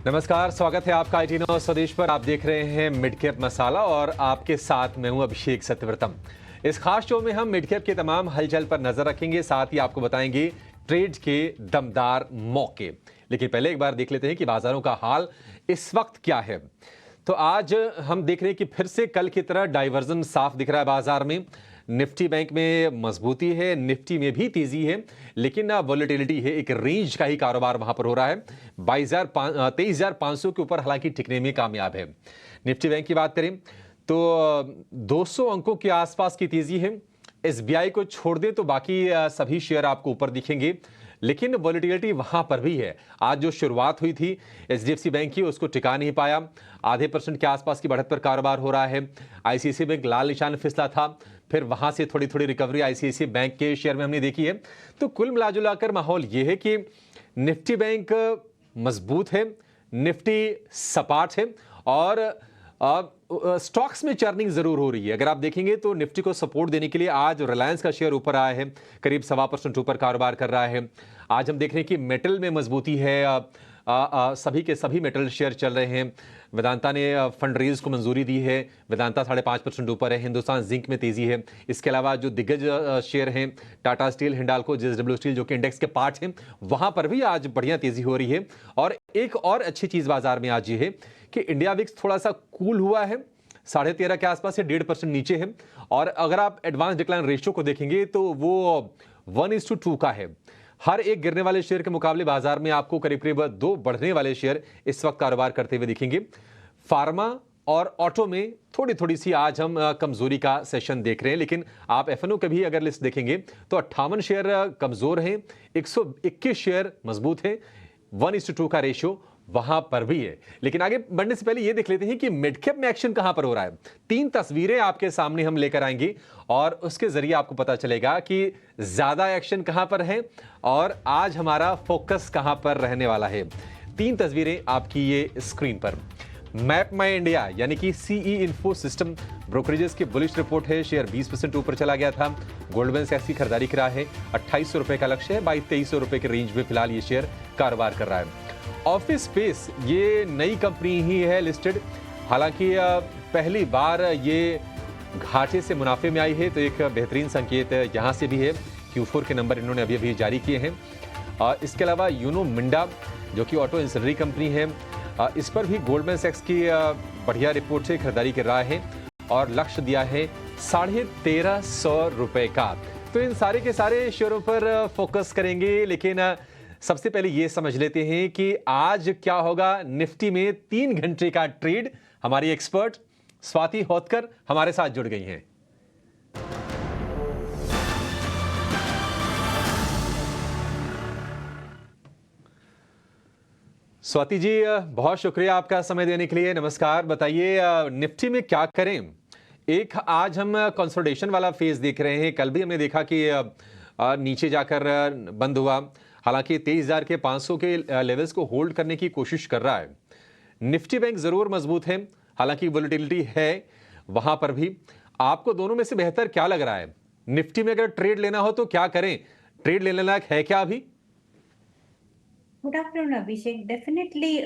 नमस्कार, स्वागत है आपका IT न्यूज़ स्वदेश पर। आप देख रहे हैं मिड कैप मसाला और आपके साथ मैं हूं अभिषेक सत्यव्रतम। इस खास शो में हम मिड कैप के तमाम हलचल पर नजर रखेंगे, साथ ही आपको बताएंगे ट्रेड के दमदार मौके। लेकिन पहले एक बार देख लेते हैं कि बाजारों का हाल इस वक्त क्या है। तो आज हम देख रहे हैं कि फिर से कल की तरह डाइवर्जन साफ दिख रहा है बाजार में। निफ्टी बैंक में मजबूती है, निफ्टी में भी तेजी है, लेकिन वोलेटिलिटी है, एक रेंज का ही कारोबार वहां पर हो रहा है। 23,500 के ऊपर हालांकि टिकने में कामयाब है। निफ्टी बैंक की बात करें तो 200 अंकों के आसपास की तेजी है। एसबीआई को छोड़ दे तो बाकी सभी शेयर आपको ऊपर दिखेंगे, लेकिन वोलेटिलिटी वहां पर भी है। आज जो शुरुआत हुई थी एचडीएफसी बैंक की, उसको टिका नहीं पाया। आधे % के आसपास की बढ़त पर कारोबार हो रहा है। आईसीआईसीआई बैंक लाल निशान फिसला था, फिर वहां से थोड़ी थोड़ी रिकवरी आईसीआईसीआई बैंक के शेयर में हमने देखी है। तो कुल मिलाजुलाकर माहौल यह है कि निफ्टी बैंक मजबूत है, निफ्टी सपाट है और स्टॉक्स में चर्निंग जरूर हो रही है। अगर आप देखेंगे तो निफ्टी को सपोर्ट देने के लिए आज रिलायंस का शेयर ऊपर आया है, करीब 1.25% ऊपर कारोबार कर रहा है। आज हम देख रहे हैं कि मेटल में मजबूती है, सभी के सभी मेटल शेयर चल रहे हैं। वेदांता ने फंड रेज को मंजूरी दी है, वेदांता 5.5% ऊपर है। हिंदुस्तान जिंक में तेजी है। इसके अलावा जो दिग्गज शेयर हैं, Tata steel, Hindalco, JSW steel, जो कि इंडेक्स के पार्ट हैं, वहां पर भी आज बढ़िया तेजी हो रही है। और एक और अच्छी चीज बाजार में आज ये है कि इंडिया विक्स थोड़ा सा कूल हुआ है, 13.5 के आसपास से 1.5% नीचे है। और अगर आप एडवांस डिक्लाइन रेशियो को देखेंगे तो वो 1:2 का है। हर एक गिरने वाले शेयर के मुकाबले बाजार में आपको करीब करीब 2 बढ़ने वाले शेयर इस वक्त कारोबार करते हुए दिखेंगे। फार्मा और ऑटो में थोड़ी थोड़ी सी आज हम कमजोरी का सेशन देख रहे हैं, लेकिन आप एफएनओ के भी अगर लिस्ट देखेंगे तो 58 शेयर कमजोर हैं, 121 शेयर मजबूत हैं, 1:2 का रेशियो वहां पर भी है। लेकिन आगे बढ़ने से पहले यह देख लेते हैं कि मिड कैप में एक्शन कहां पर हो रहा है। 3 तस्वीरें आपके सामने हम लेकर आएंगे और उसके जरिए आपको पता चलेगा कि ज्यादा एक्शन कहां पर है और आज हमारा फोकस कहां पर रहने वाला है। 3 तस्वीरें आपकी ये स्क्रीन पर। मैप माई इंडिया यानी कि सीई इन्फो सिस्टम ब्रोकरेजेस की बुलिश रिपोर्ट है। शेयर 20% ऊपर चला गया था। गोल्डमैन सैक्स की खरीदारी करा है। 2800 रुपए का लक्ष्य है। 2200 रुपए के रेंज में फिलहाल ये शेयर कारोबार कर रहा है। ऑफिस स्पेस ये नई कंपनी ही है लिस्टेड, हालांकि पहली बार ये घाटे से मुनाफे में आई है, तो एक बेहतरीन संकेत यहां से भी है। Q4 के नंबर इन्होंने अभी अभी जारी किए हैं। इसके अलावा यूनो मिंडा जो कि ऑटो इंसनरी कंपनी है, इस पर भी गोल्डमैन सैक्स की बढ़िया रिपोर्ट से खरीदारी कर रहा है और लक्ष्य दिया है 1350 रुपए का। तो इन सारे के सारे शेयरों पर फोकस करेंगे, लेकिन सबसे पहले ये समझ लेते हैं कि आज क्या होगा निफ्टी में 3 घंटे का ट्रेड। हमारी एक्सपर्ट स्वाति होतकर हमारे साथ जुड़ गई हैं। स्वाति जी, बहुत शुक्रिया आपका समय देने के लिए। नमस्कार, बताइए निफ्टी में क्या करें। एक आज हम कंसोलिडेशन वाला फेज देख रहे हैं। कल भी हमने देखा कि नीचे जाकर बंद हुआ, हालांकि 23,500 के लेवल्स को होल्ड करने की कोशिश कर रहा है। निफ्टी बैंक जरूर मजबूत है, हालांकि वोलेटिलिटी है वहां पर भी। आपको दोनों में से बेहतर क्या लग रहा है? निफ्टी में अगर ट्रेड लेना हो तो क्या करें? ट्रेड लेने लायक है क्या अभी? Good afternoon Abhishek. Definitely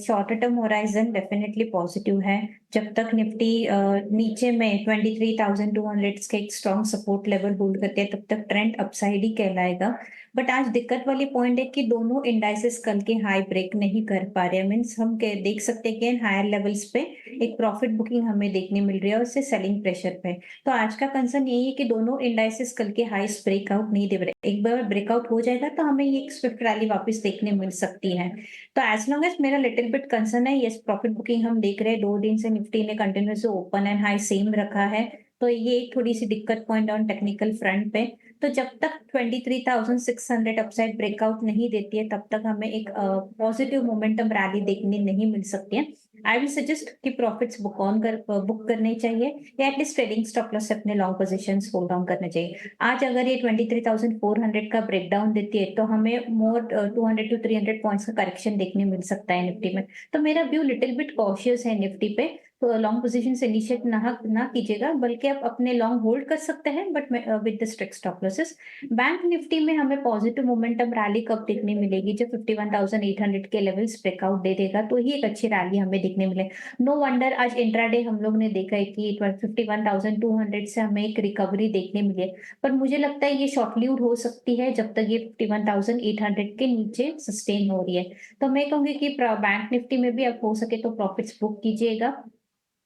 short term horizon definitely positive है। जब तक निफ्टी नीचे में 23,200 के एक स्ट्रॉन्ग सपोर्ट लेवल होल्ड करते हैं, तब तक ट्रेंड अपसाइड ही कहलाएगा। बट आज दिक्कत वाली पॉइंट है कि दोनों इंडाइसेस कल के हाई ब्रेक नहीं कर पा रहे हैं। मीन्स हम देख सकते हैं कि हायर लेवल्स पे एक प्रॉफिट बुकिंग हमें देखने मिल रही है और उससे सेलिंग प्रेशर पे। तो आज का कंसर्न यही है कि दोनों इंडाइसेस कल के हाईस ब्रेकआउट नहीं दे रहे। एक बार ब्रेकआउट हो जाएगा तो हमें ये एक स्विफ्ट रैली वापस देखने मिल सकती है। तो एज लॉन्ग एज मेरा लिटिल बिट कंसर्न है, यस प्रॉफिट बुकिंग हम देख रहे हैं। 2 दिन से निफ्टी ने continuous open and high same रखा है, तो ये एक थोड़ी सी दिक्कत पॉइंट ऑन टेक्निकल फ्रंट पे। तो जब तक 23,600 अपसाइड ब्रेकआउट नहीं देती है, तब तक हमें एक पॉजिटिव मोमेंटम रैली देखने नहीं मिल सकती है। आई विल सजेस्ट कि प्रॉफिट्स बुक करने चाहिए या एटलीस्ट ट्रेडिंग स्टॉप लॉस से अपने लॉन्ग पोजीशंस होल्ड ऑन करने चाहिए। आज अगर ये 23,400 का ब्रेकडाउन देती है तो हमें मोर 200 to 300 पॉइंट्स का करेक्शन देखने मिल सकता है निफ्टी में। तो मेरा व्यू लिटिल बिट कॉशियस है निफ्टी पे। तो लॉन्ग पोजीशन से इनिशिएट ना कीजिएगा, बल्कि आप अपने लॉन्ग होल्ड कर सकते हैं, but with the strict stop losses. Bank Nifty में हमें पॉजिटिव मोमेंटम रैली कब देखने मिलेगी? जब 51,800 के लेवल्स ब्रेकआउट दे देगा, तो ही एक अच्छी रैली हमें देखने मिले। नो वंडर आज इंट्राडे हम लोग ने देखा है कि 51,200 से हमें एक रिकवरी देखने मिली है, पर मुझे लगता है ये शॉर्ट लिव्ड हो सकती है जब तक ये 51,800 के नीचे सस्टेन हो रही है। तो मैं कहूंगी कि बैंक निफ्टी में भी आप हो सके तो प्रॉफिट्स बुक कीजिएगा।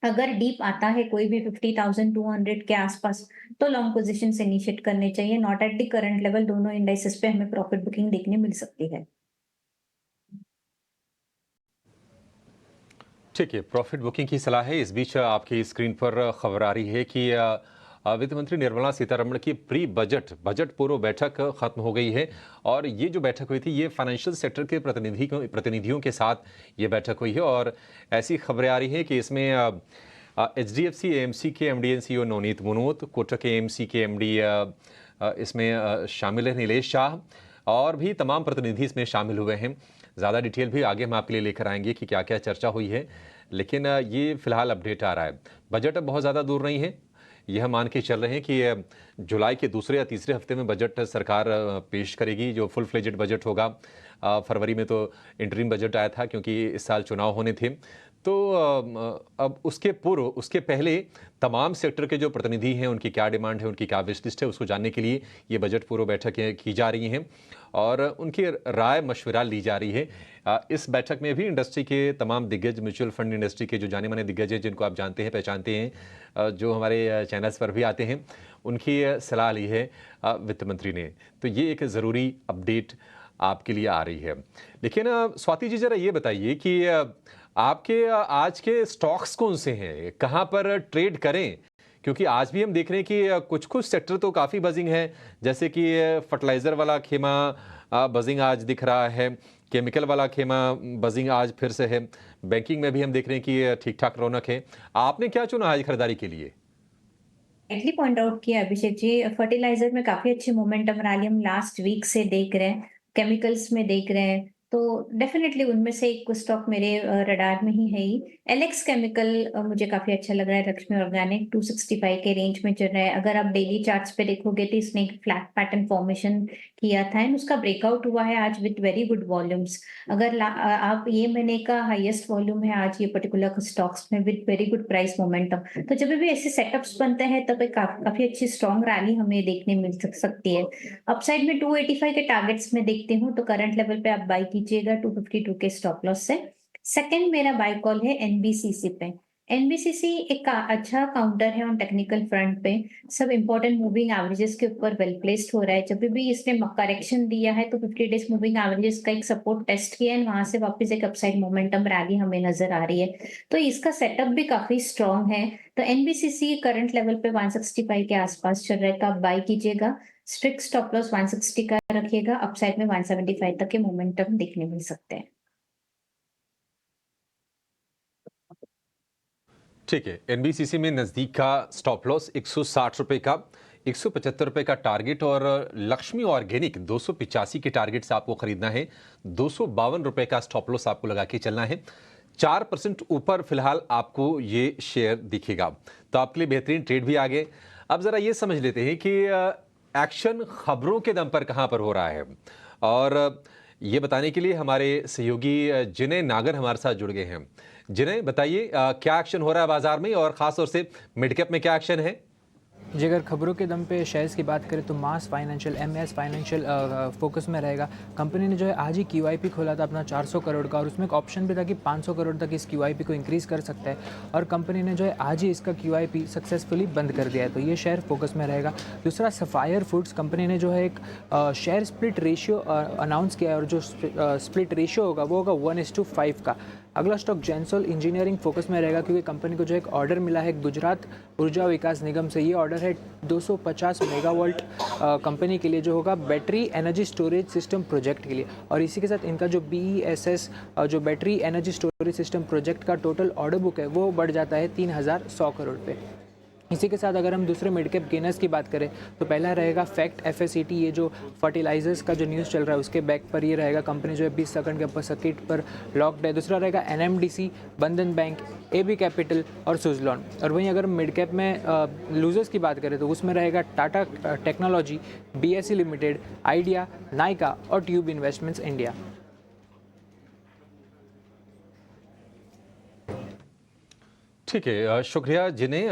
अगर डीप आता है कोई भी 50,200 के आसपास, तो लॉन्ग पोजीशन से इनिशिएट करने चाहिए। Not at the current level दोनों इंडाइसेस पे हमें प्रॉफिट बुकिंग देखने मिल सकती है। ठीक है, प्रॉफिट बुकिंग की सलाह है। इस बीच आपकी स्क्रीन पर खबर आ रही है कि वित्त मंत्री निर्मला सीतारमण की प्री बजट पूर्व बैठक खत्म हो गई है। और ये जो बैठक हुई थी, ये फाइनेंशियल सेक्टर के प्रतिनिधियों के साथ ये बैठक हुई है। और ऐसी खबरें आ रही हैं कि इसमें HDFC AMC के MD and CEO Navneet Munot, Kotak AMC के MD इसमें शामिल है नीलेश शाह, और भी तमाम प्रतिनिधि इसमें शामिल हुए हैं। ज़्यादा डिटेल भी आगे हम आपके लिए लेकर आएंगे कि क्या क्या चर्चा हुई है, लेकिन ये फिलहाल अपडेट आ रहा है। बजट अब बहुत ज़्यादा दूर नहीं है। यह मान के चल रहे हैं कि जुलाई के दूसरे या तीसरे हफ्ते में बजट सरकार पेश करेगी, जो फुल फ्लेजेड बजट होगा। फरवरी में तो इंटरिम बजट आया था क्योंकि इस साल चुनाव होने थे। तो अब उसके पूर्व, उसके पहले तमाम सेक्टर के जो प्रतिनिधि हैं, उनकी क्या डिमांड है, उनकी क्या विश लिस्ट है, उसको जानने के लिए ये बजट पूर्व बैठकें की जा रही हैं और उनकी राय मशवरा ली जा रही है। इस बैठक में भी इंडस्ट्री के तमाम दिग्गज, म्यूचुअल फंड इंडस्ट्री के जो जाने माने दिग्गज हैं, जिनको आप जानते हैं, पहचानते हैं, जो हमारे चैनल्स पर भी आते हैं, उनकी सलाह ली है वित्त मंत्री ने। तो ये एक ज़रूरी अपडेट आपके लिए आ रही है। लेकिन स्वाति जी, ज़रा ये बताइए कि आपके आज के स्टॉक्स कौन से हैं, कहाँ पर ट्रेड करें? क्योंकि आज भी हम देख रहे हैं कि कुछ कुछ सेक्टर तो काफ़ी बजिंग है, जैसे कि फर्टिलाइज़र वाला खेमा बजिंग आज दिख रहा है, केमिकल वाला खेमा बजिंग आज फिर से है, बैंकिंग में भी हम देख रहे हैं कि ठीक ठाक रौनक है। आपने क्या चुना आज खरीदारी के लिए? राइटली पॉइंट आउट किया अभिषेक जी, फर्टिलाइजर में काफी अच्छी मोमेंटम रैली हम लास्ट वीक से देख रहे हैं, केमिकल्स में देख रहे हैं, तो डेफिनेटली उनमें से एक स्टॉक मेरे रडार में ही है ही। एलेक्स केमिकल मुझे काफी अच्छा लग रहा है। लक्ष्मी ऑर्गेनिक 265 के रेंज में चल रहा है। अगर आप डेली चार्ट्स पे देखोगे तो इसने एक फ्लैट पैटर्न फॉर्मेशन किया था एंड उसका ब्रेकआउट हुआ है आज विद वेरी गुड वॉल्यूम्स। अगर आप ये महीने का हाईएस्ट वॉल्यूम है आज ये पर्टिकुलर स्टॉक्स में with very good price momentum. तो जब भी ऐसे सेटअप्स बनते हैं तब एक काफी अच्छी स्ट्रॉन्ग रैली हमें देखने मिल सकती है। अपसाइड में 285 के टारगेट्स में देखते हूँ तो करंट लेवल पे आप बाई कीजिएगा 252 के स्टॉप लॉस से। सेकंड मेरा बाय कॉल है एनबीसीसी पे। एनबीसीसी एक अच्छा काउंटर है ऑन टेक्निकल फ्रंट पे। सब इंपॉर्टेंट मूविंग एवरेजेस के ऊपर वेल प्लेस्ड हो रहा है। जब भी इसने करेक्शन दिया है तो 50 डेज मूविंग एवरेजेस का एक सपोर्ट टेस्ट किया है, वहां से वापस एक अपसाइड मोमेंटम रैली हमें नजर आ रही है, तो इसका सेटअप भी काफी स्ट्रॉन्ग है। तो एनबीसीसी करंट लेवल पे 165 के आसपास चल रहा है, तो आप बाय कीजिएगा। स्ट्रिक्ट स्टॉप लॉस 160 का रखिएगा। अपसाइड में 175 तक के मोमेंटम देखने मिल सकते हैं। ठीक है, एनबीसीसी में नज़दीक का स्टॉप लॉस 160 रुपये का, 175 रुपये का टारगेट, और लक्ष्मी ऑर्गेनिक 285 के टारगेट से आपको खरीदना है। 252 रुपये का स्टॉप लॉस आपको लगा के चलना है। 4% ऊपर फिलहाल आपको ये शेयर दिखेगा, तो आपके लिए बेहतरीन ट्रेड भी आ गए। अब ज़रा ये समझ लेते हैं कि एक्शन खबरों के दम पर कहाँ पर हो रहा है, और ये बताने के लिए हमारे सहयोगी जिने नागर हमारे साथ जुड़ गए हैं। जिन्हें बताइए क्या एक्शन हो रहा है बाजार में, और खास तौर से मिड कैप में क्या एक्शन है? जी, अगर खबरों के दम पे शेयर्स की बात करें तो मास फाइनेंशियल, MS फाइनेंशियल फोकस में रहेगा। कंपनी ने जो है आज ही QIP खोला था अपना 400 करोड़ का, और उसमें एक ऑप्शन भी था कि 500 करोड़ तक इस QIP को इंक्रीज़ कर सकता है, और कंपनी ने जो है आज ही इसका QIP सक्सेसफुली बंद कर दिया है, तो ये शेयर फोकस में रहेगा। दूसरा, सफायर फूड्स, कंपनी ने जो है एक शेयर स्प्लिट रेशियो अनाउंस किया है, और जो स्प्लिट रेशियो होगा वो होगा 1:5 का। अगला स्टॉक जेंसॉल इंजीनियरिंग फोकस में रहेगा, क्योंकि कंपनी को जो एक ऑर्डर मिला है गुजरात ऊर्जा विकास निगम से। ये ऑर्डर है 250 मेगावाट कंपनी के लिए, जो होगा battery energy storage system project के लिए, और इसी के साथ इनका जो BESS जो battery energy storage system project का टोटल ऑर्डर बुक है वो बढ़ जाता है 3100 करोड़ पे। इसी के साथ अगर हम दूसरे मिड कैप गेनर्स की बात करें तो पहला रहेगा फैक्ट FACT, ये जो फर्टिलाइजर्स का जो न्यूज़ चल रहा है उसके बैक पर ये रहेगा, कंपनी जो है 20 सेकंड के ऊपर सर्किट पर लॉक्ड है। दूसरा रहेगा NMDC, बंधन बैंक, AB कैपिटल और सुजलॉन। और वहीं अगर मिड कैप में लूजर्स की बात करें तो उसमें रहेगा Tata technology, BSE limited, idea, Nykaa और ट्यूब इन्वेस्टमेंट्स इंडिया। ठीक है, शुक्रिया जिन्हें।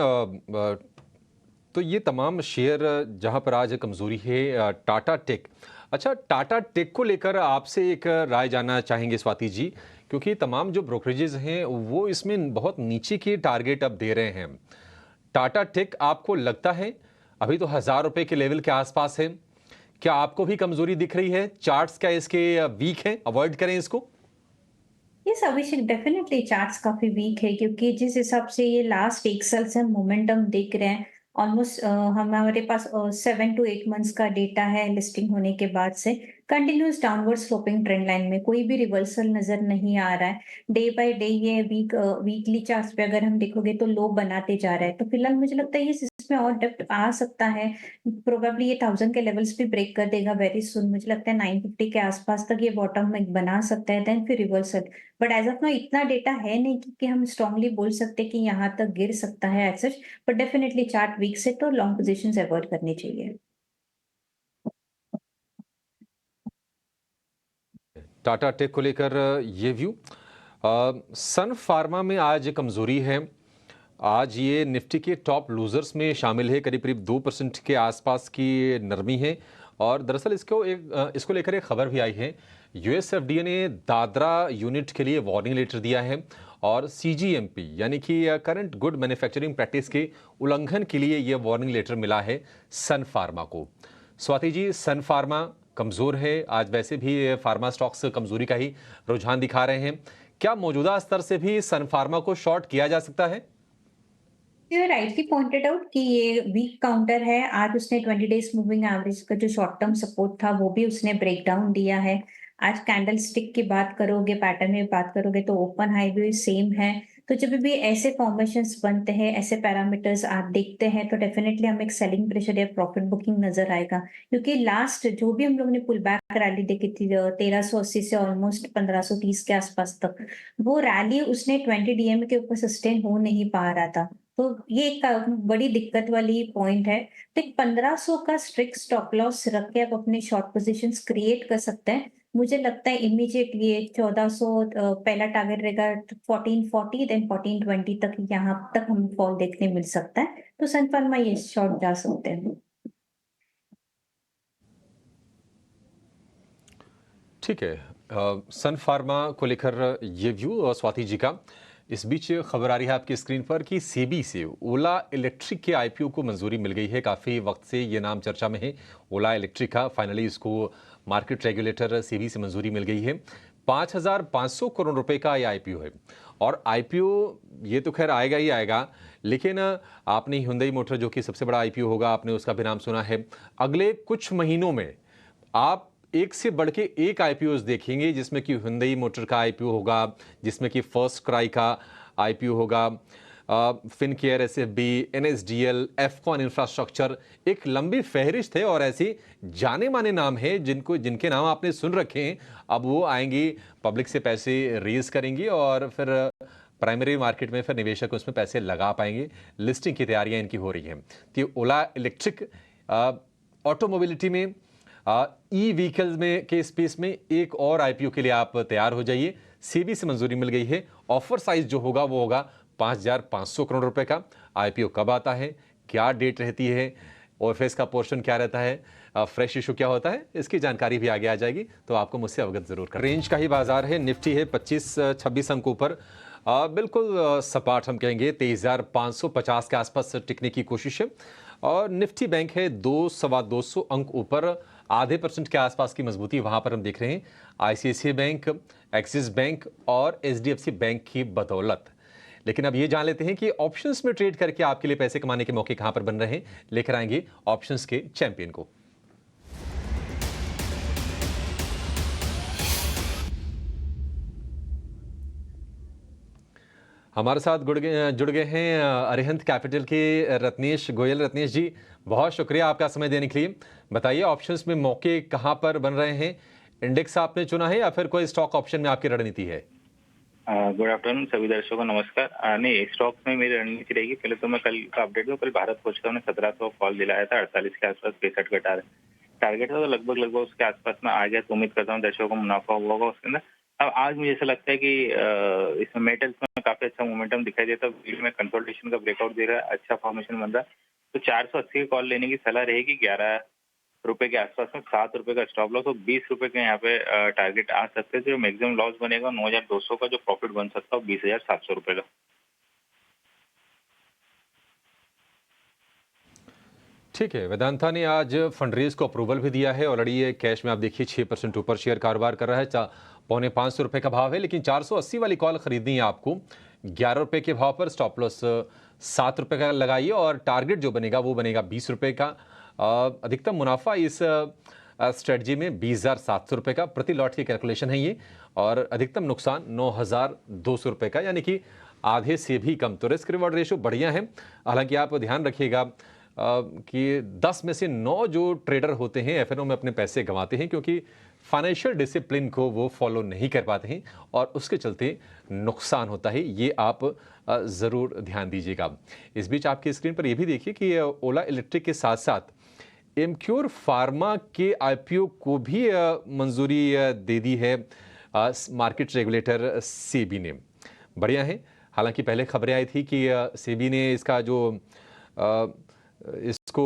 तो ये तमाम शेयर जहां पर आज कमज़ोरी है, टाटा टेक। अच्छा, टाटा टेक को लेकर आपसे एक राय जानना चाहेंगे स्वाति जी, क्योंकि तमाम जो ब्रोकरेजेस हैं वो इसमें बहुत नीचे के टारगेट अब दे रहे हैं। टाटा टेक आपको लगता है अभी तो 1000 रुपए के लेवल के आसपास है, क्या आपको भी कमज़ोरी दिख रही है? चार्ट्स क्या इसके वीक हैं, अवॉइड करें इसको? यस अभिषेक, डेफिनेटली चार्ट्स काफी वीक है क्योंकि जिस हिसाब से ये लास्ट एक साल से मोमेंटम देख रहे हैं, ऑलमोस्ट हमारे पास 7 to 8 मंथ्स का डेटा है लिस्टिंग होने के बाद से continuous downward sloping trend line में कोई भी रिवर्सल नजर नहीं आ रहा है। डे बाय डे ये वीकली चार्ट्स पे अगर हम देखोगे तो लो बनाते जा रहा है, तो फिलहाल मुझे लगता है ये इसमें और डेप्थ आ सकता है। प्रोबेबली ये 1000 के लेवल्स भी ब्रेक कर देगा वेरी सुन, मुझे लगता है 950 के आसपास तक ये बॉटम में बना सकता है, देन फिर reversal. But as of now इतना डेटा है नहीं कि हम स्ट्रांगली बोल सकते कि यहाँ तक गिर सकता है as such. But definitely chart week से तो लॉन्ग पोजीशंस अवॉइड करनी चाहिए। टाटा टेक को लेकर ये व्यू। सन फार्मा में आज कमजोरी है, आज ये निफ्टी के टॉप लूजर्स में शामिल है, करीब करीब 2% के आसपास की नरमी है। और दरअसल इसको लेकर एक खबर भी आई है, US FDA ने दादरा यूनिट के लिए वार्निंग लेटर दिया है और CGMP यानी कि करंट गुड मैन्युफैक्चरिंग प्रैक्टिस के उल्लंघन के लिए यह वार्निंग लेटर मिला है सन फार्मा को। स्वाति जी, सन फार्मा कमज़ोर है, आज वैसे भी फार्मा स्टॉक्स कमज़ोरी का ही रुझान दिखा रहे हैं, क्या मौजूदा स्तर से भी सन फार्मा को शॉर्ट किया जा सकता है? यू राइटली पॉइंटेड आउट कि ये वीक काउंटर है। आज उसने 20 डेज मूविंग एवरेज का जो शॉर्ट टर्म सपोर्ट था वो भी उसने ब्रेक डाउन दिया है। आज कैंडल स्टिक की बात करोगे, पैटर्न में बात करोगे तो ओपन हाई भी सेम है। तो जब भी ऐसे फॉर्मेशंस बनते हैं, ऐसे पैरामीटर्स आप देखते हैं तो डेफिनेटली हमें एक सेलिंग प्रेशर या प्रॉफिट बुकिंग नजर आएगा, क्योंकि लास्ट जो भी हम लोगों ने पुल बैक रैली देखी थी 1380 से ऑलमोस्ट 1530 के आसपास तक, वो रैली उसने 20 डीएम के ऊपर सस्टेन हो नहीं पा रहा था। तो ये एक बड़ी दिक्कत वाली पॉइंट है। तो 1500 का स्ट्रिक्ट स्टॉप लॉस रख के आप अपने शॉर्ट पोजीशंस क्रिएट कर सकते हैं। मुझे लगता है इमीडिएटली 1400 पहला टारगेट रहेगा, 1440 देन 1420 तक, यहाँ तक हम फॉल देखने मिल सकता है। तो सन फार्मा ये शॉर्ट जा सकते हैं। ठीक है, सन फार्मा को लेकर ये व्यू स्वाति जी का। इस बीच खबर आ रही है आपकी स्क्रीन पर कि सेबी से ओला इलेक्ट्रिक के IPO को मंजूरी मिल गई है। काफ़ी वक्त से ये नाम चर्चा में है ओला इलेक्ट्रिक का, फाइनली इसको मार्केट रेगुलेटर सेबी से मंजूरी मिल गई है। 5500 करोड़ रुपए का ये IPO है। और IPO ये तो खैर आएगा ही आएगा, लेकिन आपने Hyundai मोटर जो कि सबसे बड़ा IPO होगा, आपने उसका भी नाम सुना है। अगले कुछ महीनों में आप एक से बढ़ के एक IPOs देखेंगे, जिसमें कि Hyundai मोटर का IPO होगा, जिसमें कि फर्स्ट क्राई का IPO होगा, Fincare, SFB, NSDL, Afcons infrastructure, एक लंबी फहरिस्त है। और ऐसे जाने माने नाम हैं जिनके नाम आपने सुन रखे हैं। अब वो आएंगी, पब्लिक से पैसे रेज करेंगी और फिर प्राइमरी मार्केट में फिर निवेशक उसमें पैसे लगा पाएंगे। लिस्टिंग की तैयारियां इनकी हो रही हैं। तो ओला इलेक्ट्रिक ऑटो मोबिलिटी में, ई-व्हीकल्स में के स्पेस में एक और IPO के लिए आप तैयार हो जाइए। सेबी से मंजूरी मिल गई है। ऑफर साइज जो होगा वो होगा 5500 करोड़ रुपए का। IPO कब आता है, क्या डेट रहती है, OFS का पोर्शन क्या रहता है, फ्रेश इशू क्या होता है, इसकी जानकारी भी आगे आ जाएगी, तो आपको मुझसे अवगत जरूर कर। रेंज का ही बाजार है, निफ्टी है 25-26 अंकों पर, बिल्कुल सपाट हम कहेंगे 23,550 के आसपास टिकने की कोशिश है। और निफ्टी बैंक है 200-225 अंक ऊपर, आधे % के आसपास की मजबूती वहां पर हम देख रहे हैं ICICI बैंक, एक्सिस बैंक और HDFC बैंक की बदौलत। लेकिन अब ये जान लेते हैं कि ऑप्शंस में ट्रेड करके आपके लिए पैसे कमाने के मौके कहां पर बन रहे हैं। लेकर आएंगे ऑप्शंस के चैंपियन को। हमारे साथ जुड़ गए हैं अरिहंत कैपिटल के रत्नेश गोयल। रत्नेश जी, बहुत शुक्रिया आपका समय देने के लिए। बताइए, ऑप्शंस में मौके कहां पर बन रहे हैं? इंडेक्स आपने चुना है या फिर कोई स्टॉक ऑप्शन में आपकी रणनीति है? गुड आफ्टरनून सभी दर्शकों को नमस्कार। नहीं, स्टॉक्स में मेरी रणनीति रहेगी। पहले तो मैं कल का अपडेट दूं। कल भारत फोर्ज का हमने 1700 कॉल दिलाया था, 48 के आसपास 65 का टारगेट था, तो लगभग उसके आसपास में आ गया। तो उम्मीद करता हूँ दर्शकों को मुनाफा हुआ होगा उसके अंदर। अब आज मुझे ऐसा लगता है कि इसमें मेटल्स में काफी अच्छा मोमेंटम दिखाई देता है। फील्ड में कंसोलिडेशन का ब्रेकआउट दे रहा है, अच्छा फॉर्मेशन बन रहा है। तो 480 की कॉल लेने की सलाह रहेगी। 11 रुपए के आसपास में 7 रुपए का स्टॉप लॉस और 20 रुपए के यहाँ पे टारगेट आ सकते हैं। जो मैक्सिमम लॉस बनेगा 9,200 का, जो प्रॉफिट बन सकता है 20,700 रुपए का। ठीक है, वेदांता ने आज फंड रेज को अप्रूवल भी दिया है। ऑलरेडी ये कैश में आप देखिए 6% ऊपर शेयर कारोबार कर रहा है। पौने 500 रुपए का भाव है, लेकिन 480 वाली कॉल खरीदनी है आपको 11 रुपए के भाव पर। स्टॉप लॉस 7 रुपए का लगाइए और टारगेट जो बनेगा वो बनेगा 20 रुपए का। अधिकतम मुनाफा इस स्ट्रेटजी में 20,700 रुपए का प्रति लॉट की कैलकुलेशन है ये, और अधिकतम नुकसान 9,200 रुपए का, यानी कि आधे से भी कम। तो रिस्क रिवॉर्ड रेशो बढ़िया है। हालांकि आप ध्यान रखिएगा कि 10 में से 9 जो ट्रेडर होते हैं एफएनओ में अपने पैसे गंवाते हैं, क्योंकि फाइनेंशियल डिसिप्लिन को वो फॉलो नहीं कर पाते हैं और उसके चलते नुकसान होता है। ये आप ज़रूर ध्यान दीजिएगा। इस बीच आपकी स्क्रीन पर ये भी देखिए कि ओला इलेक्ट्रिक के साथ साथ एमक्योर फार्मा के आईपीओ को भी मंजूरी दे दी है मार्केट रेगुलेटर सेबी ने। बढ़िया है। हालांकि पहले खबरें आई थी कि सेबी ने इसका जो इसको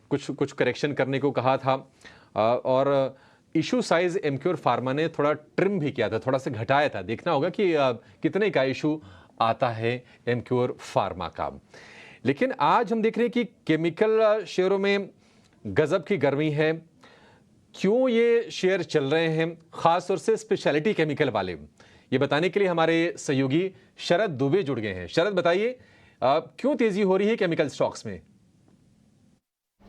कुछ करेक्शन करने को कहा था, और इशू साइज एमक्योर फार्मा ने थोड़ा ट्रिम भी किया था, थोड़ा सा घटाया था। देखना होगा कि कितने का इशू आता है एमक्योर फार्मा का। लेकिन आज हम देख रहे हैं कि केमिकल शेयरों में गजब की गर्मी है। क्यों ये शेयर चल रहे हैं, खास तौर से स्पेशलिटी केमिकल वाले, ये बताने के लिए हमारे सहयोगी शरद दुबे जुड़ गए हैं। शरद, बताइए क्यों तेजी हो रही है केमिकल स्टॉक्स में?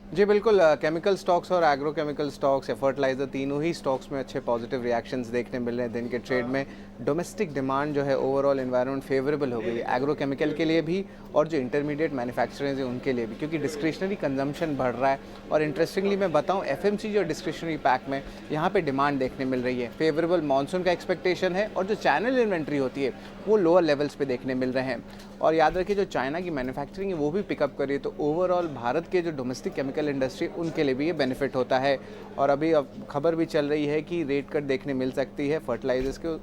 जी बिल्कुल, केमिकल स्टॉक्स और एग्रो केमिकल स्टॉक्स या फर्टिलाइजर, तीनों ही स्टॉक्स में अच्छे पॉजिटिव रिएक्शंस देखने मिल रहे हैं। दिन के ट्रेड में डोमेस्टिक डिमांड जो है, ओवरऑल एनवायरनमेंट फेवरेबल हो गई है एग्रो केमिकल के लिए भी और जो इंटरमीडिएट मैन्युफैक्चरर्स हैं उनके लिए भी, क्योंकि डिस्क्रिशनरी कंजम्पशन बढ़ रहा है। और इंटरेस्टिंगली मैं बताऊं, एफएमसीजी और डिस्क्रिशनरी पैक में यहाँ पे डिमांड देखने मिल रही है। फेवरेबल मानसून का एक्सपेक्टेशन है और जो चैनल इन्वेंट्री होती है वो लोअर लेवल्स पे देखने मिल रहे हैं। और याद रखिए, जो चाइना की मैन्युफैक्चरिंग है वो भी पिकअप कर रही है, तो ओवरऑल भारत के जो डोमेस्टिक केमिकल इंडस्ट्री उनके लिए भी ये बेनिफिट होता है। और अभी अब खबर भी चल रही है कि रेट कट देखने मिल सकती है फर्टिलाइजर्स के,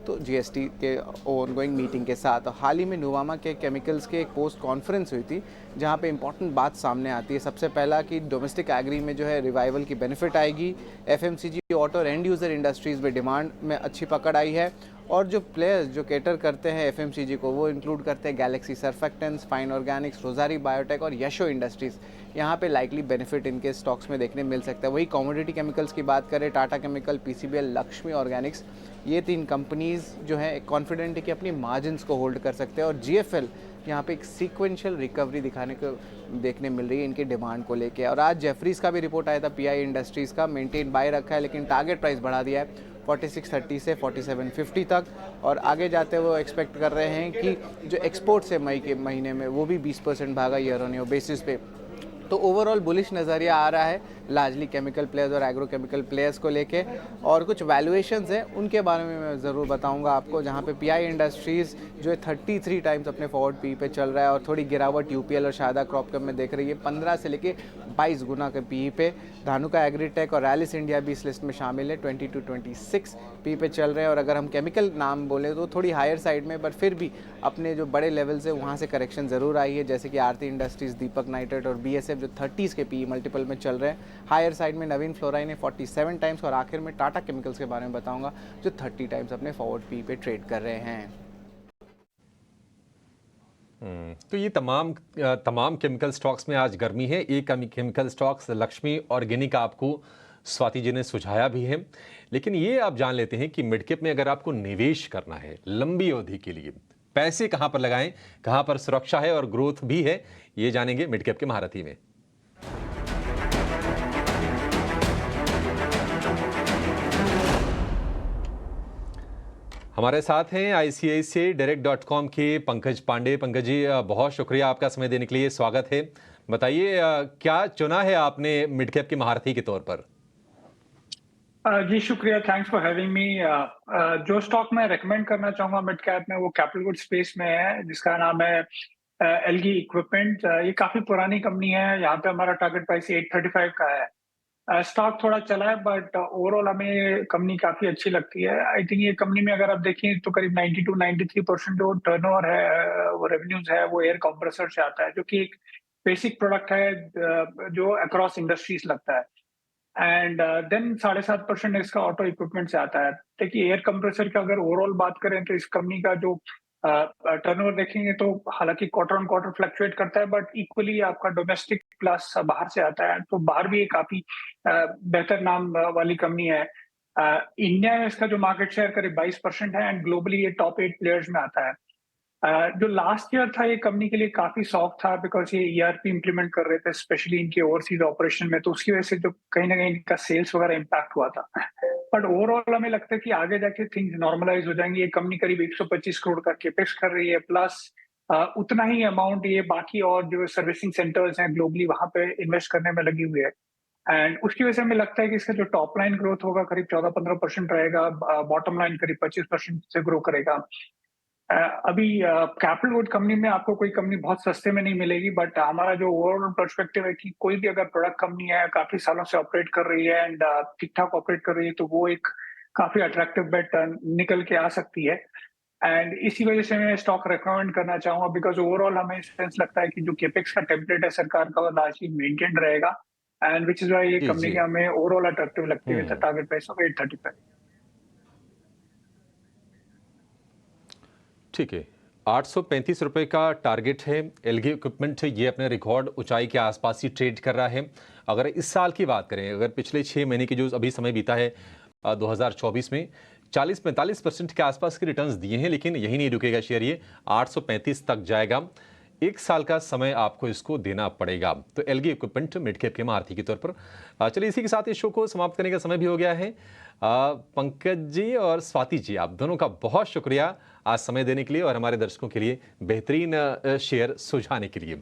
तो जीएसटी के ऑनगोइंग मीटिंग के साथ। हाल ही में नुवामा के केमिकल्स के एक पोस्ट कॉन्फ्रेंस हुई थी, जहाँ पे इंपॉर्टेंट बात सामने आती है। सबसे पहला कि डोमेस्टिक एग्री में जो है रिवाइवल की बेनिफिट आएगी। एफएमसीजी, ऑटो और एंड यूज़र इंडस्ट्रीज़ में डिमांड में अच्छी पकड़ आई है। और जो प्लेयर्स जो कैटर करते हैं एफएमसीजी को, वो इंक्लूड करते हैं Galaxy surfactants, fine Organics, Rosari biotech और यशो इंडस्ट्रीज़। यहाँ पे लाइकली बेनिफिट इनके स्टॉक्स में देखने मिल सकता है। वही कमोडिटी केमिकल्स की बात करें, Tata chemical, PCBL, Lakshmi Organics, ये 3 कंपनीज़ जो हैं कॉन्फिडेंट है कि अपनी मार्जिन्स को होल्ड कर सकते हैं। और जीएफएल यहाँ पे एक सीक्वेंशियल रिकवरी दिखाने को देखने मिल रही है इनकी डिमांड को लेके। और आज जेफरीज का भी रिपोर्ट आया था, पीआई इंडस्ट्रीज़ का, मेंटेन बाय रखा है लेकिन टारगेट प्राइस बढ़ा दिया है 4630 से 4750 तक। और आगे जाते हुए वो एक्सपेक्ट कर रहे हैं कि जो एक्सपोर्ट्स है मई के महीने में वो भी 20% भागा ईयर ऑन ईयर बेसिस पे। तो ओवरऑल बुलिश नज़रिया आ रहा है लार्जली केमिकल प्लेयर्स और एग्रो केमिकल प्लेयर्स को लेके। और कुछ वैल्यूएशंस हैं उनके बारे में मैं ज़रूर बताऊंगा आपको, जहां पे पीआई इंडस्ट्रीज़ जो है 33 टाइम्स अपने फॉरवर्ड पी पे चल रहा है और थोड़ी गिरावट यूपीएल और शारदा क्रॉपकम में देख रही है, 15 से लेके 22 गुना के पी पे। धानुका एग्रीटेक और रैलिस इंडिया भी इस लिस्ट में शामिल है, 20 to 26 पी पे चल रहे हैं। और अगर हम केमिकल नाम बोले तो थोड़ी हायर साइड में, बट फिर भी अपने जो बड़े लेवल से वहाँ से करेक्शन ज़रूर आई है, जैसे कि आरती इंडस्ट्रीज़, दीपक नाइट्रेट और बीएसएफ जो 30s के पी मल्टीपल में चल रहे हैं। हायर साइड में नवीन फ्लोराइन ने 47 टाइम्स, और आखिर में टाटा केमिकल्स के बारे में बताऊंगा जो 30 टाइम्स अपने फॉरवर्ड पी पे ट्रेड कर रहे हैं। तो ये तमाम केमिकल स्टॉक्स में आज गर्मी है। एक केमिकल स्टॉक्स लक्ष्मी ऑर्गेनिक आपको स्वाति जी ने सुझाया भी है, लेकिन ये आप जान लेते हैं कि मिड कैप में अगर आपको निवेश करना है लंबी अवधि के लिए, पैसे कहां पर लगाएं, कहां पर सुरक्षा है और ग्रोथ भी है, ये जानेंगे मिड कैप के महारथी में। हमारे साथ हैं ICICIdirect.com के पंकज पांडे। पंकज जी, बहुत शुक्रिया आपका समय देने के लिए, स्वागत है। बताइए, क्या चुना है आपने मिड कैप के महारथी के तौर पर? जी शुक्रिया, थैंक्स फॉर हैविंग मी। जो स्टॉक मैं रेकमेंड करना चाहूंगा मिड कैप में वो कैपिटल गुड स्पेस में है, जिसका नाम है एलगी इक्विपमेंट। ये काफी पुरानी कंपनी है, यहाँ पे हमारा टारगेट प्राइस 835 का है। स्टॉक थोड़ा चला है बट ओवरऑल हमें कंपनी काफी अच्छी लगती है। आई थिंक ये कंपनी में अगर आप देखें तो करीब 92-93% जो टर्नओवर है, वो रेवेन्यूज है, वो एयर कंप्रेसर से आता है, जो कि एक बेसिक प्रोडक्ट है जो अक्रॉस इंडस्ट्रीज लगता है। एंड देन 7.5% इसका ऑटो इक्विपमेंट से आता है। देखिए, एयर कंप्रेसर का अगर ओवरऑल बात करें तो इस कंपनी का जो टर्नओवर देखेंगे तो हालांकि क्वार्टर ऑन क्वार्टर फ्लक्चुएट करता है, बट इक्वली आपका डोमेस्टिक प्लस बाहर से आता है, तो बाहर भी एक काफी बेहतर नाम वाली कंपनी है। इंडिया में इसका जो मार्केट शेयर करीब 22% है एंड ग्लोबली ये टॉप 8 प्लेयर्स में आता है। जो लास्ट ईयर था ये कंपनी के लिए काफी सॉफ्ट था, बिकॉज ये ईआरपी इंप्लीमेंट कर रहे थे स्पेशली इनके ओवरसीज ऑपरेशन में, तो उसकी वजह से जो कहीं ना कहीं इनका सेल्स वगैरह इम्पैक्ट हुआ था। बट ओवरऑल हमें लगता है कि आगे जाके थिंग्स नॉर्मलाइज हो जाएंगे। ये कंपनी करीब 125 करोड़ का केपेक्स कर रही है, प्लस उतना ही अमाउंट ये बाकी और जो सर्विसिंग सेंटर्स हैं ग्लोबली वहां पे इन्वेस्ट करने में लगी हुई है। एंड उसकी वजह से हमें लगता है कि इसका जो टॉप लाइन ग्रोथ होगा करीब 14-15% रहेगा, बॉटम लाइन करीब 25% से ग्रो करेगा। अभी कैपिटल गुड कंपनी में आपको कोई कंपनी बहुत सस्ते में नहीं मिलेगी, बट हमारा जो ओवरऑल पर्सपेक्टिव है कि कोई भी अगर प्रोडक्ट कंपनी है, काफी सालों से ऑपरेट कर रही है एंड ठीक ठाक ऑपरेट कर रही है, तो वो एक काफी अट्रैक्टिव बेट निकल के आ सकती है। एंड इसी वजह से मैं स्टॉक रिकमेंड करना चाहूंगा, बिकॉज ओवरऑल हमें सेंस लगता है कि जो केपेक्स का टेम्पलेट है सरकार का वो लार्जली मेंटेन रहेगा, एंड विच इज वाई ये जी कंपनी जी। का हमें ओवरऑल अट्रैक्टिव लगती है टारगेट प्राइस ऑफ 835। ठीक है, 835 रुपये का टारगेट है। एलगी इक्विपमेंट ये अपने रिकॉर्ड ऊंचाई के आसपास ही ट्रेड कर रहा है। अगर इस साल की बात करें, अगर पिछले 6 महीने की जो अभी समय बीता है 2024 में 40-45% के आसपास के रिटर्न्स दिए हैं, लेकिन यही नहीं रुकेगा शेयर, ये 835 तक जाएगा। 1 साल का समय आपको इसको देना पड़ेगा। तो एलगी इक्विपमेंट मिड कैप के महारथी के तौर पर। चलिए, इसी के साथ इस शो को समाप्त करने का समय भी हो गया है। पंकज जी और स्वाति जी, आप दोनों का बहुत शुक्रिया आज समय देने के लिए और हमारे दर्शकों के लिए बेहतरीन शेयर सुझाने के लिए।